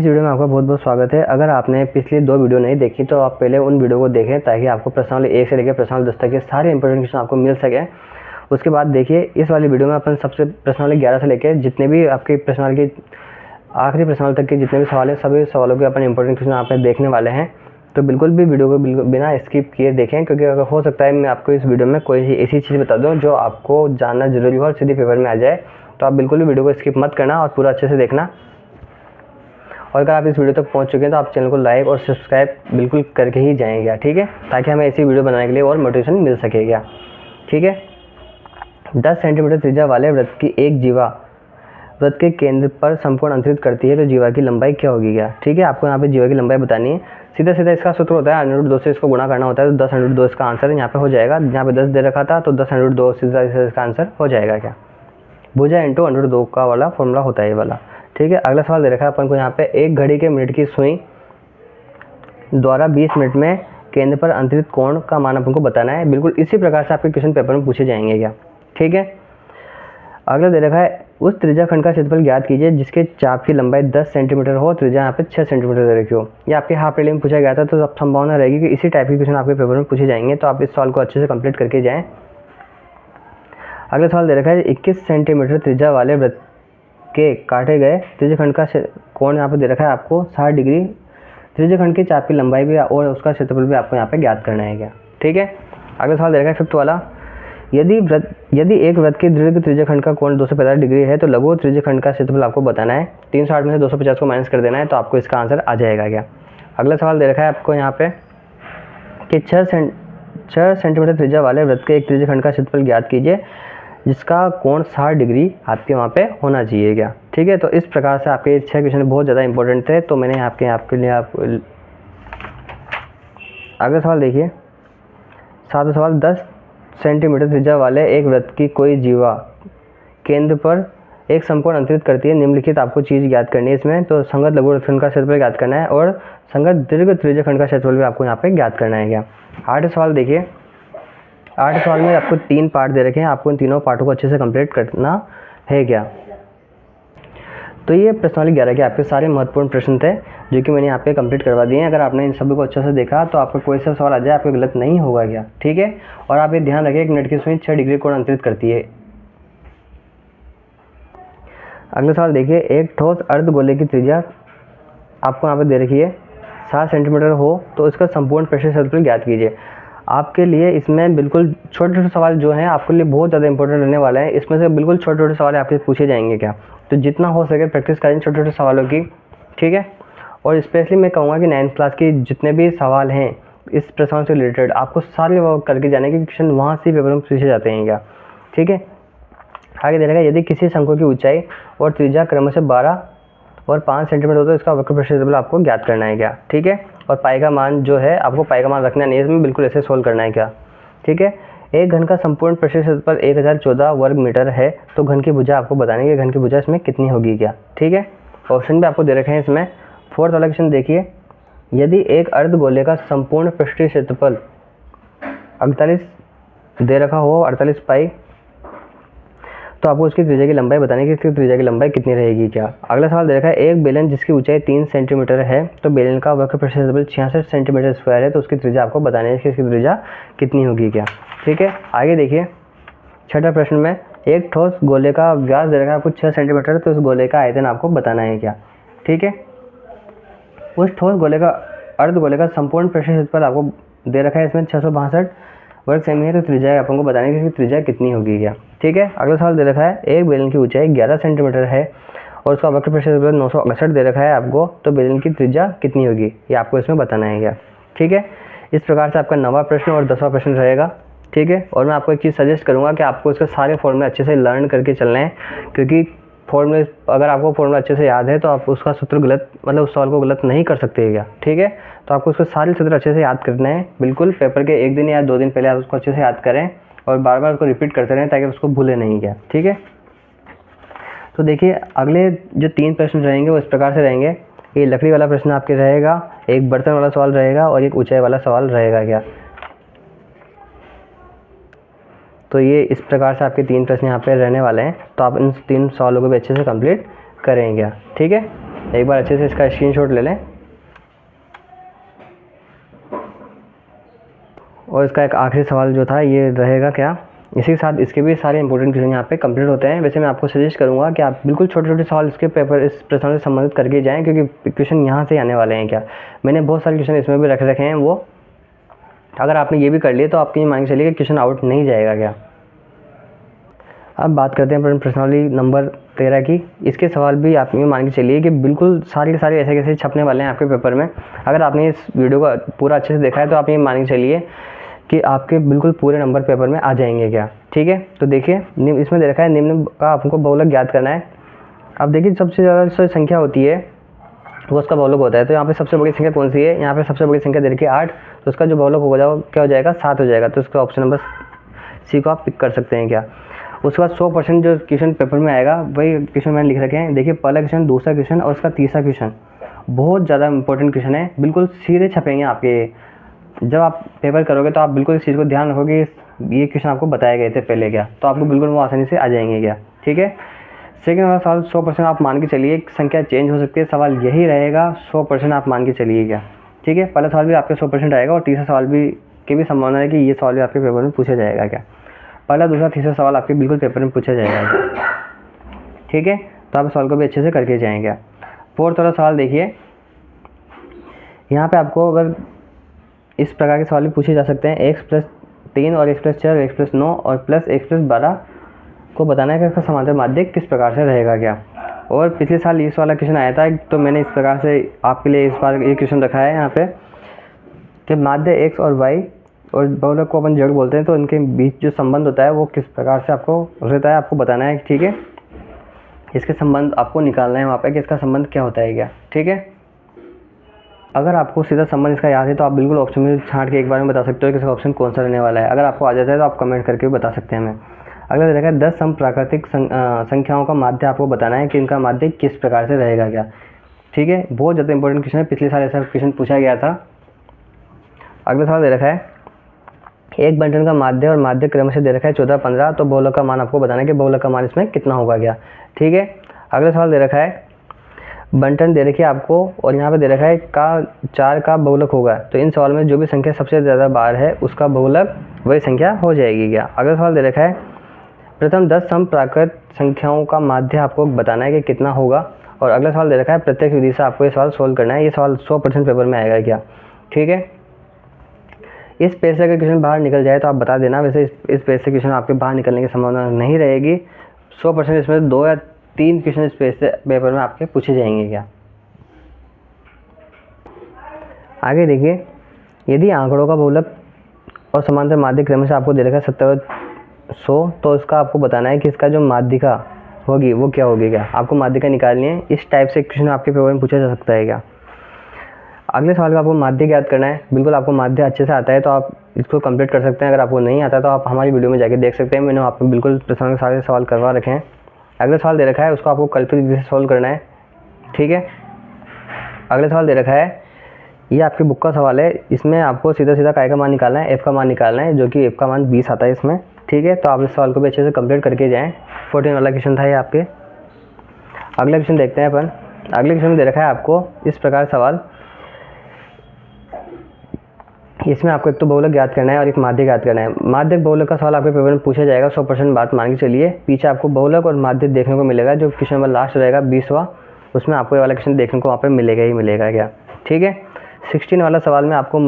इस वीडियो में आपका बहुत बहुत स्वागत है। अगर आपने पिछली 2 वीडियो नहीं देखी तो आप पहले उन वीडियो को देखें ताकि आपको प्रश्नावली 1 से लेकर प्रश्नावली 10 तक के सारे इंपॉर्टेंट क्वेश्चन आपको मिल सके। उसके बाद देखिए इस वाली वीडियो में अपन सबसे प्रश्नावली 11 से लेकर जितने भी आपकी प्रश्नावली की आखिरी प्रश्नावली तक के जितने भी सवाल हैं सभी सवालों के अपन इंपॉर्टेंट क्वेश्चन आप देखने वाले हैं। तो बिल्कुल भी वीडियो को बिना स्किप किए देखें, क्योंकि अगर हो सकता है मैं आपको इस वीडियो में कोई ऐसी चीज़ बता दूँ जो आपको जानना जरूरी हो और सीधे पेपर में आ जाए। तो आप बिल्कुल भी वीडियो को स्किप मत करना और पूरा अच्छे से देखना। और अगर आप इस वीडियो तक पहुंच चुके हैं तो आप चैनल को लाइक और सब्सक्राइब बिल्कुल करके ही जाएंगे, ठीक है, ताकि हमें ऐसी वीडियो बनाने के लिए और मोटिवेशन मिल सकेगा, ठीक है। 10 सेंटीमीटर त्रिज्या वाले वृत्त की एक जीवा वृत्त के केंद्र पर संपूर्ण अंतरित करती है तो जीवा की लंबाई क्या होगी क्या, ठीक है। आपको यहाँ पे जीवा की लंबाई बतानी है। सीधा सीधा इसका सूत्र होता है √2 से इसको गुणा करना होता है, तो 10√2 इसका आंसर यहाँ पे हो जाएगा। यहाँ पे 10 दे रखा था तो 10√2 सीधा इसका आंसर हो जाएगा क्या, भुजा इंटू √2 का वाला फॉर्मूला होता है ये वाला, ठीक है। अगला सवाल दे रखा है अपन को यहाँ पे, एक घड़ी के मिनट की सुई द्वारा 20 मिनट में केंद्र पर अंतरित कोण का मान अपन को बताना है। बिल्कुल इसी प्रकार से आपके क्वेश्चन पेपर में पूछे जाएंगे क्या, ठीक है। अगला दे रखा है, उस त्रिज्या खंड का क्षेत्रफल ज्ञात कीजिए जिसके चाप की लंबाई 10 सेंटीमीटर हो, त्रिज्या यहाँ पे 6 सेंटीमीटर दे रखी हो। ये आपके हाफ ईयरली में पूछा गया था, तो अब संभावना रहेगी कि इसी टाइप के क्वेश्चन आपके पेपर में पूछे जाएंगे। तो आप इस सवाल को अच्छे से कंप्लीट करके जाएँ। अगला सवाल दे रखा है, 21 सेंटीमीटर त्रिज्या वाले वृत्त के काटे गए त्रिज्यखंड का कोण यहाँ पे दे रखा है आपको 60 डिग्री। त्रिज्यखंड के चाप की लंबाई भी और उसका क्षेत्रफल भी आपको यहाँ पे ज्ञात करना है क्या, ठीक है। अगला सवाल दे रखा है 5th वाला, यदि एक वृत्त के दीर्घ त्रिज्यखंड का कोण 245 डिग्री है तो लघु त्रिज्यखंड का क्षेत्रफल आपको बताना है। 360 में से 250 को माइनस कर देना है तो आपको इसका आंसर आ जाएगा क्या। अगला सवाल दे रखा है आपको यहाँ पे कि 6 सेंटीमीटर त्रिज्या वाले वृत्त के एक त्रिज्यखंड का क्षेत्रफल ज्ञात कीजिए जिसका कोण 60 डिग्री आपके वहाँ पे होना चाहिए क्या, ठीक है। तो इस प्रकार से आपके 6 क्वेश्चन बहुत ज़्यादा इंपॉर्टेंट थे, तो मैंने आपके लिए अगला सवाल देखिए 7वां सवाल, 10 सेंटीमीटर त्रिज्या वाले एक वृत्त की कोई जीवा केंद्र पर एक समकोण अंतरित करती है, निम्नलिखित आपको चीज़ ज्ञात करनी है इसमें। तो संगत लघु वृत्तखंड का क्षेत्रफल ज्ञात करना है और संगत दीर्घ त्रिज्यखंड का क्षेत्रफल भी आपको यहाँ पे ज्ञात करना है क्या। 8वां सवाल देखिए, 8 सवाल में आपको 3 पार्ट दे रखे हैं, आपको इन तीनों पार्टों को अच्छे से कंप्लीट करना है क्या। तो ये प्रश्नावली 11 के आपके सारे महत्वपूर्ण प्रश्न थे जो कि मैंने यहाँ पे कंप्लीट करवा दिए हैं। अगर आपने इन सभी को अच्छे से देखा तो आपका कोई सा सवाल आ जाए आपको गलत नहीं होगा क्या, ठीक है। और आप ये ध्यान रखें, एक मिनट की सुई 6 डिग्री कोण अंतरित करती है। अगला सवाल देखिए, एक ठोस अर्धगोले की त्रिज्या आपको यहाँ पे दे रखी है 7 सेंटीमीटर हो तो इसका संपूर्ण पृष्ठीय क्षेत्रफल ज्ञात कीजिए। आपके लिए इसमें बिल्कुल छोटे छोटे सवाल जो हैं आपके लिए बहुत ज़्यादा इंपॉर्टेंट रहने वाले हैं। इसमें से बिल्कुल छोटे छोटे सवाल आपसे पूछे जाएंगे क्या, तो जितना हो सके प्रैक्टिस करें छोटे छोटे सवालों की, ठीक है। और स्पेशली मैं कहूँगा कि 9th क्लास की जितने भी सवाल हैं इस प्रश्न से रिलेटेड आपको सारे करके जाने के क्वेश्चन वहाँ से पेपर में पूछे जाते हैं क्या, ठीक है। आगे दे रखा है, यदि किसी शंकु की ऊंचाई और त्रिज्या क्रमशः 12 और 5 सेंटीमीटर हो तो इसका वक्र क्षेत्रफल आपको ज्ञात करना है क्या, ठीक है। और पाई का मान जो है आपको पाई का मान रखना नहीं है इसमें, बिल्कुल ऐसे सोल्व करना है क्या, ठीक है। एक घन का संपूर्ण पृष्ठीय क्षेत्रफल 1014 वर्ग मीटर है तो घन की भुजा आपको बतानी है, घन की भुजा इसमें कितनी होगी क्या, ठीक है। ऑप्शन भी आपको दे रखे हैं इसमें। 4th वाला क्वेश्चन देखिए, यदि एक अर्धगोले का संपूर्ण पृष्ठीय क्षेत्रफल 48 दे रखा हो 48 पाई तो आपको उसकी त्रिज्या की लंबाई बतानी है कि इसकी त्रिज्या की लंबाई कितनी रहेगी क्या। अगला सवाल दे रखा है, एक बेलन जिसकी ऊंचाई 3 सेंटीमीटर है तो बेलन का वक्र पृष्ठीय क्षेत्रफल 66 सेंटीमीटर स्क्वायर है तो उसकी त्रिज्या आपको बतानी है कि इसकी त्रिज्या कितनी होगी क्या, ठीक है। आगे देखिए 6ठा प्रश्न में, एक ठोस गोले का व्यास दे रखा है आपको 6 सेंटीमीटर तो उस गोले का आयतन आपको बताना है क्या, ठीक है। उस ठोस गोले का अर्धगोले का संपूर्ण पृष्ठीय क्षेत्रफल आपको दे रखा है इसमें 662 वर्ग सेमी है तो त्रिज्या आपको बताने की त्रिज्या कितनी होगी क्या, ठीक है। अगला सवाल दे रखा है, एक बेलन की ऊंचाई 11 सेंटीमीटर है और उसका वक्र पृष्ठीय क्षेत्रफल 968 दे रखा है आपको, तो बेलन की त्रिज्या कितनी होगी ये आपको इसमें बताना है क्या, ठीक है। इस प्रकार से आपका 9वां प्रश्न और 10वां प्रश्न रहेगा, ठीक है। और मैं आपको एक चीज़ सजेस्ट करूँगा कि आपको इसके सारे फॉर्मूले अच्छे से लर्न करके चलना है, क्योंकि फॉर्मूले अगर आपको फॉर्मूला अच्छे से याद है तो आप उसका सूत्र गलत मतलब उस सवाल को गलत नहीं कर सकते क्या, ठीक है। तो आपको उसके सारे सूत्र अच्छे से याद करना है, बिल्कुल पेपर के 1 दिन या 2 दिन पहले आप उसको अच्छे से याद करें और बार बार उसको रिपीट करते रहें ताकि उसको भूले नहीं क्या, ठीक है। तो देखिए अगले जो 3 प्रश्न रहेंगे वो इस प्रकार से रहेंगे, ये लकड़ी वाला प्रश्न आपके रहेगा, एक बर्तन वाला सवाल रहेगा और एक ऊंचाई वाला सवाल रहेगा क्या। तो ये इस प्रकार से आपके 3 प्रश्न यहाँ पे रहने वाले हैं, तो आप इन 3 सवालों को भी अच्छे से कंप्लीट करेंगे, ठीक है। एक बार अच्छे से इसका स्क्रीनशॉट ले लें। और इसका एक आखिरी सवाल जो था ये रहेगा क्या, इसी के साथ इसके भी सारे इंपॉर्टेंट क्वेश्चन यहाँ पे कंप्लीट होते हैं। वैसे मैं आपको सजेस्ट करूँगा कि आप बिल्कुल छोटे छोटे सवाल इसके पेपर इस प्रश्न से संबंधित करके जाएँ, क्योंकि क्वेश्चन यहाँ से आने वाले हैं। क्या मैंने बहुत सारे क्वेश्चन इसमें भी रख रखे हैं, वो अगर आपने ये भी कर लिए तो आपकी ये मान के चलिए कि क्वेश्चन आउट नहीं जाएगा। क्या अब बात करते हैं प्रश्नावली नंबर 13 की। इसके सवाल भी आप ये मान के चलिए कि बिल्कुल सारे के सारे ऐसे कैसे छपने वाले हैं आपके पेपर में। अगर आपने इस वीडियो को पूरा अच्छे से देखा है तो आप ये मान के चलिए कि आपके बिल्कुल पूरे नंबर पेपर में आ जाएंगे। क्या ठीक है, तो देखिए इसमें दे रखा है निम्न का आपको बहुलक ज्ञात करना है। अब देखिए सबसे ज़्यादा जो संख्या होती है वो उसका बहुलक होता है। तो यहाँ पे सबसे बड़ी संख्या कौन सी है, यहाँ पे सबसे बड़ी संख्या दे रखी है 8, तो उसका जो बहुलक हो जाएगा क्या हो जाएगा 7 हो जाएगा। तो उसका ऑप्शन नंबर सी को आप पिक कर सकते हैं। क्या उसके बाद 100% जो क्वेश्चन पेपर में आएगा वही क्वेश्चन मैंने लिख रखे हैं। देखिए पहला क्वेश्चन, दूसरा क्वेश्चन और उसका तीसरा क्वेश्चन बहुत ज़्यादा इंपॉर्टेंट क्वेश्चन है, बिल्कुल सीधे छपेंगे आपके। जब आप पेपर करोगे तो आप बिल्कुल इस चीज़ को ध्यान रखोगे, ये क्वेश्चन आपको बताए गए थे पहले। क्या तो आपको बिल्कुल वो आसानी से आ जाएंगे। क्या ठीक है। सेकेंड वाला सवाल 100% आप मान के चलिए, संख्या चेंज हो सकती है, सवाल यही रहेगा 100% आप मान के चलिए। क्या ठीक है, पहला सवाल भी आपके 100% आएगा और तीसरा सवाल भी की भी संभावना है कि ये सवाल भी आपके पेपर में पूछा जाएगा। क्या पहला दूसरा तीसरा सवाल आपके बिल्कुल पेपर में पूछा जाएगा। ठीक है, तो आप सवाल को भी अच्छे से करके जाएंगे। फोर्थ वाला सवाल देखिए, यहाँ पे आपको अगर इस प्रकार के सवाल भी पूछे जा सकते हैं, x+3 और x+4 और x+9 और प्लस x+12 को बताना है कि इसका समांतर माध्य किस प्रकार से रहेगा। क्या और पिछले साल इस वाला क्वेश्चन आया था, तो मैंने इस प्रकार से आपके लिए इस बार एक क्वेश्चन रखा है यहाँ पे कि माध्य x और y और बहुलक को अपन z बोलते हैं, तो इनके बीच जो संबंध होता है वो किस प्रकार से आपको रहता है, आपको बताना है। ठीक है, इसके संबंध आपको निकालना है वहाँ पे कि इसका संबंध क्या होता है। क्या ठीक है, अगर आपको सीधा संबंध इसका याद है तो आप बिल्कुल ऑप्शन में छांट के एक बार में बता सकते हो कि इसका ऑप्शन कौन सा रहने वाला है। अगर आपको आ जाता है तो आप कमेंट करके भी बता सकते हैं हमें। अगला देखा है 10 समप्राकृतिक संख्याओं का माध्य आपको बताना है कि इनका माध्य किस प्रकार से रहेगा। क्या ठीक है, बहुत ज़्यादा इंपॉर्टेंट क्वेश्चन है, पिछले साल ऐसा क्वेश्चन पूछा गया था। अगला सवाल दे रखा है एक बंटन का माध्य और माध्य क्रमशः दे रखा है 14, 15, तो बहुलक का मान आपको बताना है कि बहुलक का मान इसमें कितना होगा। क्या ठीक है, अगला सवाल दे रखा है बंटन दे रखी है आपको और यहाँ पे दे रखा है का 4 का बहुलक होगा, तो इन सवाल में जो भी संख्या सबसे ज़्यादा बार है उसका बहुलक वही संख्या हो जाएगी। क्या अगला सवाल दे रखा है प्रथम 10 समप्राकृत संख्याओं का माध्य आपको बताना है कि कितना होगा। और अगला सवाल दे रखा है प्रत्यक्ष विधि से आपको ये सवाल सोल्व करना है। ये सवाल 100% पेपर में आएगा। क्या ठीक है, इस पेज से अगर क्वेश्चन बाहर निकल जाए तो आप बता देना। वैसे इस पेज से क्वेश्चन आपके बाहर निकलने की संभावना नहीं रहेगी। 100% इसमें 2 या 3 क्वेश्चन इस पेज से पेपर में आपके पूछे जाएंगे। क्या आगे देखिए, यदि आंकड़ों का बहुलक और समांतर माध्य क्रम से आपको दे रखा है 70 और 100, तो इसका आपको बताना है कि इसका जो माध्यिका होगी वो क्या होगी। क्या आपको माध्यिका निकालनी है। इस टाइप से क्वेश्चन आपके पेपर में पूछा जा सकता है। क्या अगले सवाल का आपको माध्य ज्ञात करना है। बिल्कुल आपको माध्य अच्छे से आता है तो आप इसको कंप्लीट कर सकते हैं। अगर आपको नहीं आता तो आप हमारी वीडियो में जाके देख सकते हैं, मैंने आपको बिल्कुल प्रश्न सारे सवाल करवा रखे हैं। अगला सवाल दे रखा है उसको आपको कल्पित विधि से सॉल्व करना है। ठीक है, अगला सवाल दे रखा है, ये आपकी बुक का सवाल है, इसमें आपको सीधा सीधा काय का मान निकालना है, एफ का मान निकालना है, जो कि एफ का मान 20 आता है इसमें। ठीक है, तो आप इस सवाल को भी अच्छे से कंप्लीट करके जाएँ। 14 वाला क्वेश्चन था ये आपके। अगला क्वेश्चन देखते हैं अपन। अगले क्वेश्चन में दे रखा है आपको इस प्रकार सवाल, इसमें आपको एक तो बहुलक ज्ञात करना है और एक माध्य ज्ञात करना है। माध्य बहुलक का सवाल आपके पेपर में पूछा जाएगा, 100% बात मान के चलिए। पीछे आपको बहुलक और माध्य देखने को मिलेगा, जो क्वेश्चन नंबर लास्ट रहेगा 20वां, उसमें आपको ये वाला क्वेश्चन देखने को वहाँ पे मिलेगा ही मिलेगा। क्या ठीक है, 16 वाला सवाल में आपको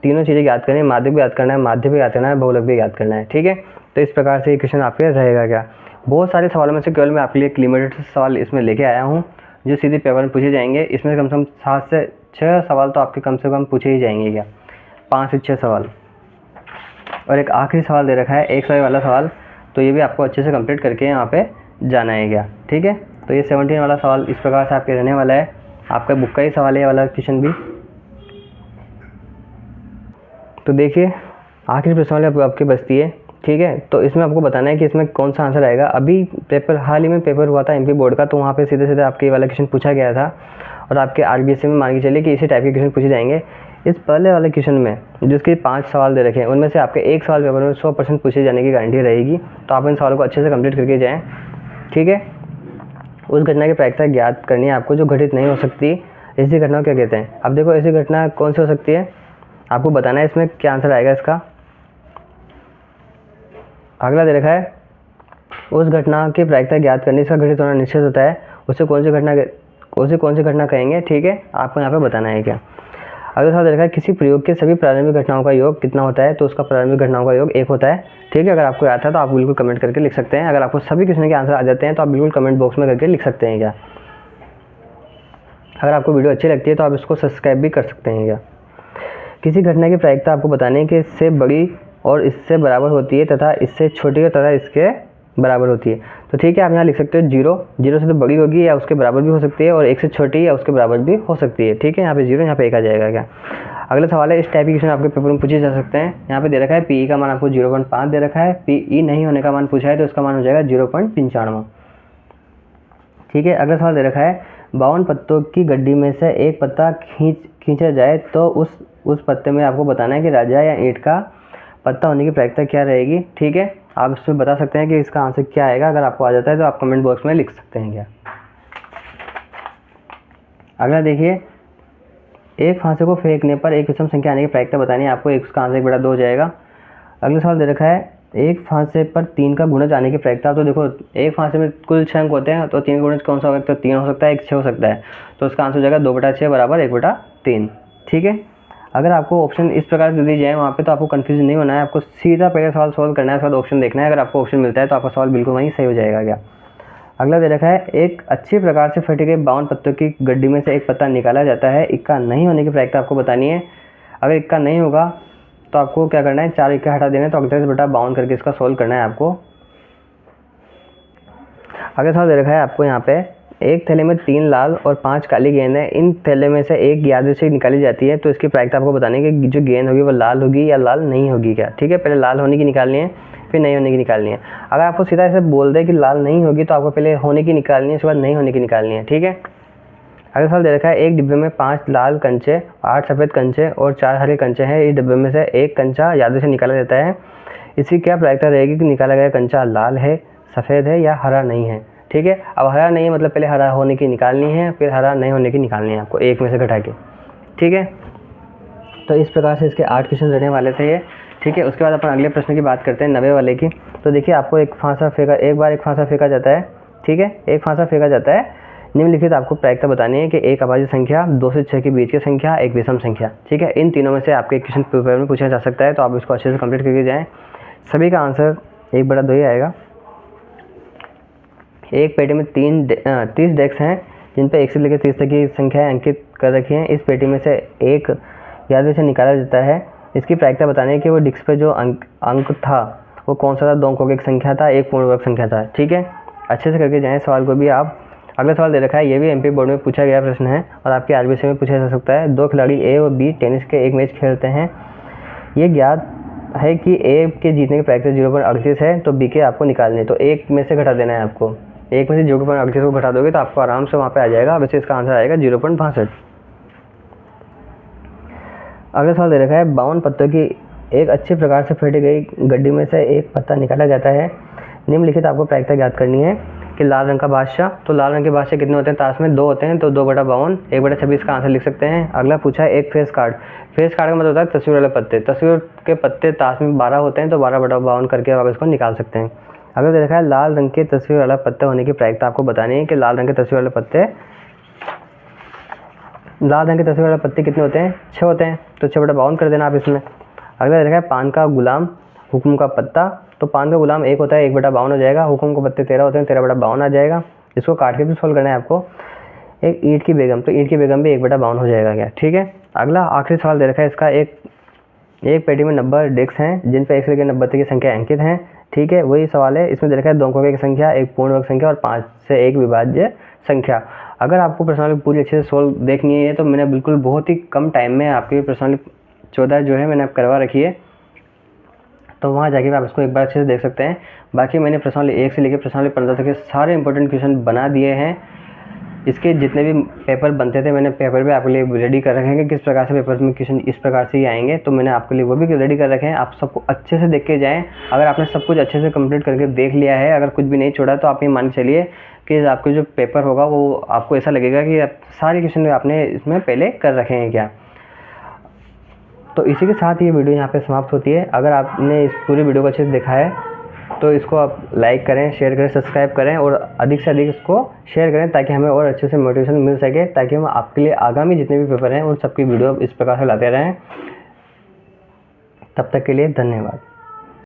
तीनों चीज़ें याद करनी है, माध्य भी याद करना है, माध्य भी याद करना है, बहुलक भी याद करना है। ठीक है, तो इस प्रकार से ये क्वेश्चन आपके रहेगा। क्या बहुत सारे सवालों में से केवल मैं आपके लिए एक लिमिटेड सवाल इसमें लेके आया हूँ जो सीधे पेपर में पूछे जाएंगे। इसमें कम से कम 7 से 6 सवाल तो आपके कम से कम पूछे ही जाएंगे। क्या 5 से 6 सवाल, और एक आखिरी सवाल दे रखा है 100 वाला सवाल, तो ये भी आपको अच्छे से कंप्लीट करके यहाँ पे जाना है। क्या ठीक है, तो ये 17 वाला सवाल इस प्रकार से आपके रहने वाला है। आपका बुक का ही सवाल है ये वाला क्वेश्चन भी। तो देखिए आखिरी प्रश्न वाली आपकी बचती है। ठीक है, तो इसमें आपको बताना है कि इसमें कौन सा आंसर आएगा। अभी पेपर हाल ही में पेपर हुआ था एमपी बोर्ड का, तो वहाँ पे सीधे सीधे आपके वाला क्वेश्चन पूछा गया था और आपके आरबीएससी में मान के चलिए कि इसी टाइप के क्वेश्चन पूछे जाएंगे। इस पहले वाले क्वेश्चन में जिसके 5 सवाल दे रखे हैं उनमें से आपके एक सवाल पेपर में 100% पूछे जाने की गारंटी रहेगी। तो आप इन सवालों को अच्छे से कंप्लीट करके जाएँ। ठीक है, उस घटना की प्रायिकता ज्ञात करनी है आपको जो घटित नहीं हो सकती। ऐसी घटना को क्या कहते हैं? अब देखो ऐसी घटना कौन सी हो सकती है आपको बताना है, इसमें क्या आंसर आएगा इसका। अगला दे रखा है उस घटना की प्रायिकता ज्ञात करने, इसका घटित होना निश्चित होता है, उसे कौन सी घटना कहेंगे, ठीक है, आपको यहाँ पे बताना है क्या। अगला सवाल दे रखा है किसी प्रयोग के सभी प्रारंभिक घटनाओं का योग कितना होता है, तो उसका प्रारंभिक घटनाओं का योग 1 होता है, ठीक है। अगर आपको याद था तो आप बिल्कुल कमेंट करके लिख सकते हैं। अगर आपको सभी क्वेश्चन के आंसर आ जाते हैं तो आप बिल्कुल कमेंट बॉक्स में करके लिख सकते हैं क्या। अगर आपको वीडियो अच्छी लगती है तो आप इसको सब्सक्राइब भी कर सकते हैं क्या। किसी घटना की प्रायिकता आपको बताने है कि इससे बड़ी और इससे बराबर होती है तथा इससे छोटी तथा इसके बराबर होती है, तो ठीक है, आप यहाँ लिख सकते हो 0 से तो बड़ी होगी या उसके बराबर भी हो सकती है, और 1 से छोटी या उसके बराबर भी हो सकती है, ठीक है। यहाँ पे 0, यहाँ पे 1 आ जाएगा क्या। अगला सवाल है इस टाइप के क्वेश्चन आपके पेपर में पूछे जा सकते हैं। यहाँ पे दे रखा है पीई का मान आपको 0.5 दे रखा है, पीई नहीं होने का मान पूछा है तो इसका मान हो जाएगा 0.95, ठीक है। अगला सवाल दे रखा है 52 पत्तों की गड्डी में से एक पत्ता खींचा जाए तो उस पत्ते में आपको बताना है कि राजा या ईंट का पत्ता होने की प्रायिकता क्या रहेगी, ठीक है। आप इसमें बता सकते हैं कि इसका आंसर क्या आएगा। अगर आपको आ जाता है तो आप कमेंट बॉक्स में लिख सकते हैं क्या। अगला देखिए एक फांसे को फेंकने पर एक विषम संख्या आने की प्रायिकता बतानी है आपको, एक उसका आंसर 1/2 हो जाएगा। अगला सवाल दे रखा है एक फांसे पर 3 का गुणज आने की प्रायिकता, तो देखो एक फांसे में कुल 6 अंक होते हैं तो 3 का गुणज कौन सा होगा, तो 3 हो सकता है, 1 6 हो सकता है, तो उसका आंसर हो जाएगा 2/6 बराबर 1/3, ठीक है। अगर आपको ऑप्शन इस प्रकार दे दी जाए वहाँ पे तो आपको कंफ्यूज नहीं होना है, आपको सीधा पहले सवाल सॉल्व करना है, उसके बाद ऑप्शन देखना है। अगर आपको ऑप्शन मिलता है तो आपका सवाल बिल्कुल वहीं सही हो जाएगा क्या। अगला दे रखा है एक अच्छी प्रकार से फटे गए 52 पत्तों की गड्डी में से एक पत्ता निकाला जाता है, इक्का नहीं होने की प्रायिकता आपको बतानी है। अगर इक्का नहीं होगा तो आपको क्या करना है, 4 इक्के हटा देना है, तो 38/52 करके इसका सॉल्व करना है आपको। अगला सवाल दे रखा है आपको यहाँ पे एक थैले में 3 लाल और 5 काली गेंद है, इन थैले में से एक यादृच्छिक निकाली जाती है, तो इसकी प्रायिकता आपको बतानी है कि जो गेंद होगी वो लाल होगी या लाल नहीं होगी क्या, ठीक है। पहले लाल होने की निकालनी है फिर नहीं होने की निकालनी है। अगर आपको सीधा ऐसे बोल दे कि लाल नहीं होगी तो आपको पहले होने की निकालनी है, उसके बाद नहीं होने की निकालनी है, ठीक है। अगला सवाल दे रखा है एक डिब्बे में 5 लाल कंचे, 8 सफ़ेद कंचे और 4 हरे कंचे हैं, इस डिब्बे में से एक कंचा यादृच्छिक निकाला जाता है, इसकी क्या प्रायिकता रहेगी कि निकाला गया कंचा लाल है, सफ़ेद है या हरा नहीं है, ठीक है। अब हरा नहीं है मतलब पहले हरा होने की निकालनी है फिर हरा नहीं होने की निकालनी है आपको, एक में से घटा के, ठीक है। तो इस प्रकार से इसके 8 क्वेश्चन रहने वाले थे ये, ठीक है। उसके बाद अपन अगले प्रश्न की बात करते हैं 90 वाले की। तो देखिए आपको एक फांसा फेंका जाता है, ठीक है, एक फांसा फेंका जाता है, निम्नलिखित आपको प्रायिकता बतानी है कि एक अभाज्य संख्या, 2 से 6 के बीच की संख्या, एक विषम संख्या, ठीक है। इन तीनों में से आपके क्वेश्चन पेपर में पूछा जा सकता है, तो आप इसको अच्छे से कंप्लीट करके जाएँ। सभी का आंसर 1/2 ही आएगा। एक पेटी में 30 डेस्क हैं जिन पर 1 से लेकर 30 तक की संख्याएं अंकित कर रखी हैं, इस पेटी में से एक याद से निकाला जाता है, इसकी प्रायिकता बताने कि वो डिस्क पे जो अंक था वो कौन सा था, 2 अंकों की एक संख्या था, एक पूर्ण वर्ग संख्या था, ठीक है। अच्छे से करके जाएं सवाल को भी आप। अगला सवाल दे रखा है, ये भी एमपी बोर्ड में पूछा गया प्रश्न है और आपके आरबीसी में पूछा जा सकता है। 2 खिलाड़ी ए और बी टेनिस के एक मैच खेलते हैं, ये ज्ञात है कि ए के जीतने की प्रायिकता 0.38 है, तो बी के आपको निकालने हैं, तो एक में से घटा देना है आपको, एक में से 0.38 को घटा दोगे तो आपको आराम से वहाँ पे आ जाएगा। वैसे इसका आंसर आएगा 0.62। अगला सवाल दे रखा है 52 पत्तों की एक अच्छी प्रकार से फेंटी गई गड्डी में से एक पत्ता निकाला जाता है, निम्नलिखित आपको प्रायिकता ज्ञात करनी है कि लाल रंग का बादशाह, तो लाल रंग के बादशाह कितने होते हैं, ताश में 2 होते हैं, तो 2/52 1/26 का आंसर लिख सकते हैं। अगला पूछा है एक फेस कार्ड, फेस कार्ड का मतलब होता है तस्वीर वाले पत्ते, तस्वीर के पत्ते ताश में 12 होते हैं, तो 12/52 करके आप इसको निकाल सकते हैं। अगर देखा है लाल रंग के तस्वीर वाला पत्ता होने की प्रायिकता आपको बतानी है कि लाल रंग के तस्वीर वाले पत्ते कितने होते हैं, 6 होते हैं, तो 6/52 कर देना आप इसमें। अगला देखा है पान का गुलाम हुक्म का पत्ता, तो पान का गुलाम 1 होता है, 1/52 हो जाएगा, हुक्म के पत्ते 13 होते हैं, 13/52 आ जाएगा। इसको काट के भी सोल्व करना है आपको। एक ईंट की बेगम, तो ईंट की बेगम भी 1/52 हो जाएगा क्या, ठीक है। अगला आखिरी सवाल दे रखा है इसका, एक पेटी में 90 डेस्क हैं जिन पर 1 से लेकर 90 तक की संख्या अंकित हैं, ठीक है, वही सवाल है। इसमें दे रखा है 2 अंकों की संख्या, एक पूर्ण वर्ग संख्या और 5 से 1 विभाज्य संख्या। अगर आपको प्रश्नावली पूरी अच्छे से सोल्व देखनी है तो मैंने बिल्कुल बहुत ही कम टाइम में आपकी प्रश्नावली 14 जो है मैंने आप करवा रखी है, तो वहाँ जाके आप इसको एक बार अच्छे से देख सकते हैं। बाकी मैंने प्रश्नावली 1 से लेकर प्रश्नावली 15 तक के सारे इंपॉर्टेंट क्वेश्चन बना दिए हैं, इसके जितने भी पेपर बनते थे मैंने पेपर भी आपके लिए रेडी कर रखे हैं कि किस प्रकार से पेपर में क्वेश्चन इस प्रकार से ही आएंगे, तो मैंने आपके लिए वो भी रेडी कर रखे हैं। आप सबको अच्छे से देख के जाएँ। अगर आपने सब कुछ अच्छे से कंप्लीट करके देख लिया है, अगर कुछ भी नहीं छोड़ा, तो आप ये मान के चलिए कि आपका जो पेपर होगा वो आपको ऐसा लगेगा कि आप सारे क्वेश्चन आपने इसमें पहले कर रखे हैं क्या। तो इसी के साथ ये वीडियो यहाँ पे समाप्त होती है। अगर आपने इस पूरी वीडियो को अच्छे से देखा है तो इसको आप लाइक करें, शेयर करें, सब्सक्राइब करें और अधिक से अधिक इसको शेयर करें, ताकि हमें और अच्छे से मोटिवेशन मिल सके, ताकि हम आपके लिए आगामी जितने भी पेपर हैं उन सबकी वीडियो इस प्रकार से लाते रहें। तब तक के लिए धन्यवाद।